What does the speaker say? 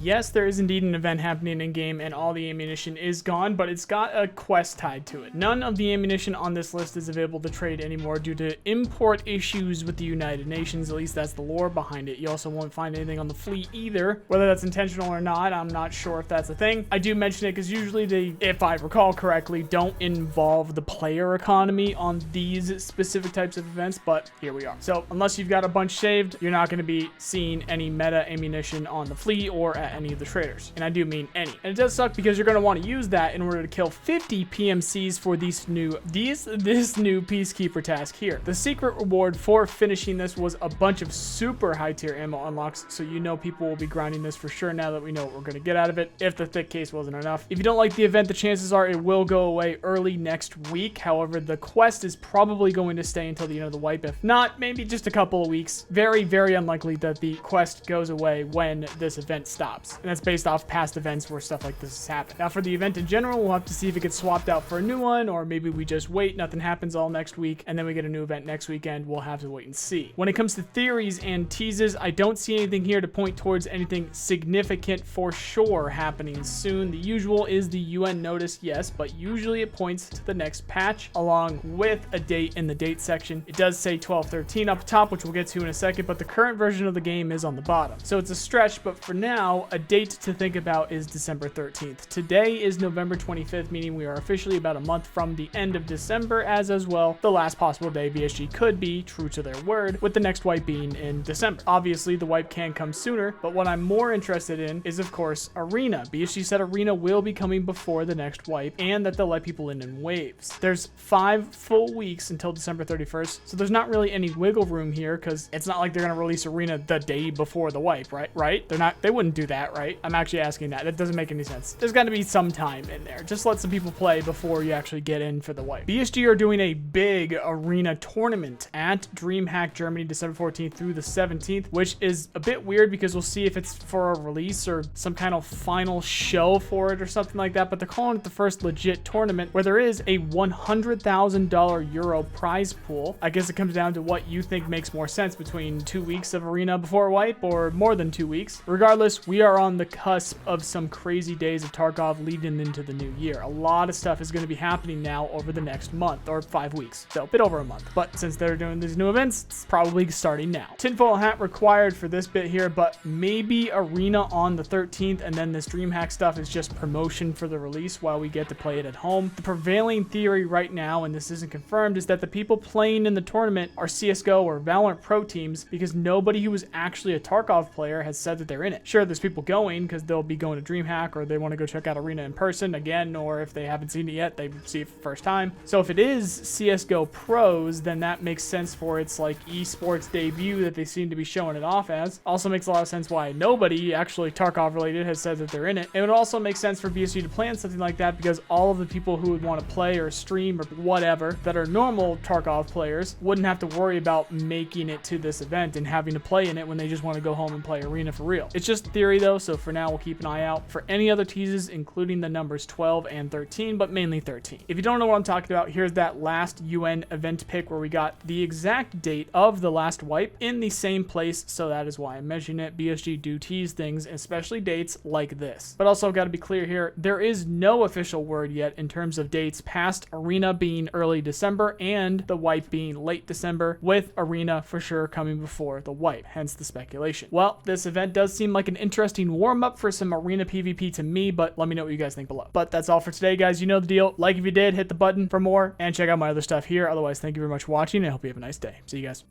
yes, there is indeed an event happening in game and all the ammunition is gone, but it's got a quest tied to it. None of the ammunition on this list is available to trade anymore due to import issues with the United Nations. At least that's the lore behind it. You also won't find anything on the flea either. Whether that's intentional or not, I'm not sure if that's a thing. I do mention it because usually they, if I recall correctly, don't involve the player economy on these specific types of events, but here we are. So unless you've got a bunch saved, you're not going to be seeing any meta ammunition on the flea or at any of the traders. And I do mean any. And it does suck because you're going to want to use that in order to kill 50 PMCs for this new peacekeeper task here. The secret reward for finishing this was a bunch of super high tier ammo unlocks, so you know people will be grinding this for sure now that we know what we're going to get out of it, if the thick case wasn't enough. If you don't like the event, the chances are it will go away early next week. However, the quest is probably going to stay until the end of the wipe. If not, maybe just a couple of weeks. Very, very unlikely that the quest goes away when this event stops. And that's based off past events where stuff like this has happened. Now for the event in general, we'll have to see if it gets swapped out for a new one, or maybe we just wait, nothing happens all next week, and then we get a new event next weekend. We'll have to wait and see. When it comes to theories and teases, I don't see anything here to point towards anything significant for sure happening soon. The usual is the UN notice, yes, but usually it points to the next patch along with a date in the date section. It does say 12/13 up top, which we'll get to in a second, but the current version of the game is on the bottom. So it's a stretch, but for now, a date to think about is December 13th. Today is November 25th, meaning we are officially about a month from the end of December, as well the last possible day BSG could be true to their word, with the next wipe being in December. Obviously, the wipe can come sooner, but what I'm more interested in is, of course, Arena. BSG said Arena will be coming before the next wipe, and that they'll let people in waves. There's 5 full weeks until December 31st, so there's not really any wiggle room here, because it's not like they're going to release Arena the day before the wipe, right? They wouldn't do that, right? I'm actually asking that. That doesn't make any sense. There's got to be some time in there. Just let some people play before you actually get in for the wipe. BSG are doing a big Arena tournament at DreamHack Germany, December 14th through the 17th, which is a bit weird because we'll see if it's for a release or some kind of final show for it or something like that, but they're calling it the first legit tournament where there is a $100,000 Euro prize pool. I guess it comes down to what you think makes more sense between 2 weeks of Arena before wipe or more than 2 weeks. Regardless, we are on the cusp of some crazy days of Tarkov leading into the new year. A lot of stuff is going to be happening now over the next month or 5 weeks, so a bit over a month. But since they're doing these new events, it's probably starting now. Tinfoil hat required for this bit here, but maybe Arena on the 13th, and then this DreamHack stuff is just promotion for the release while we get to play it at home. The prevailing theory right now, and this isn't confirmed, is that the people playing in the tournament are CSGO or Valorant Pro teams, because nobody who is actually a Tarkov player has said that they're in it. Sure, there's people going because they'll be going to DreamHack, or they want to go check out Arena in person again, or if they haven't seen it yet, they see it for the first time. So if it is CSGO pros, then that makes sense for its like esports debut that they seem to be showing it off as. Also makes a lot of sense why nobody actually Tarkov related has said that they're in it. It would also make sense for BSG to plan something like that because all of the people who would want to play or stream or whatever that are normal Tarkov players wouldn't have to worry about making it to this event and having to play in it when they just want to go home and play Arena for real. It's just theory though, so for now we'll keep an eye out for any other teases, including the numbers 12 and 13, but mainly 13. If you don't know what I'm talking about, here's that last UN event pick where we got the exact date of the last wipe in the same place, so that is why I'm mentioning it. BSG do tease things, especially dates like this. But also got to be clear here, there is no official word yet in terms of dates past Arena being early December and the wipe being late December, with Arena for sure coming before the wipe, hence the speculation. Well, this event does seem like an interesting warm-up for some Arena PvP to me, but let me know what you guys think below. But that's all for today, guys. You know the deal. Like if you did, hit the button for more, and check out my other stuff here. Otherwise, thank you very much for watching, and I hope you have a nice day. See you guys.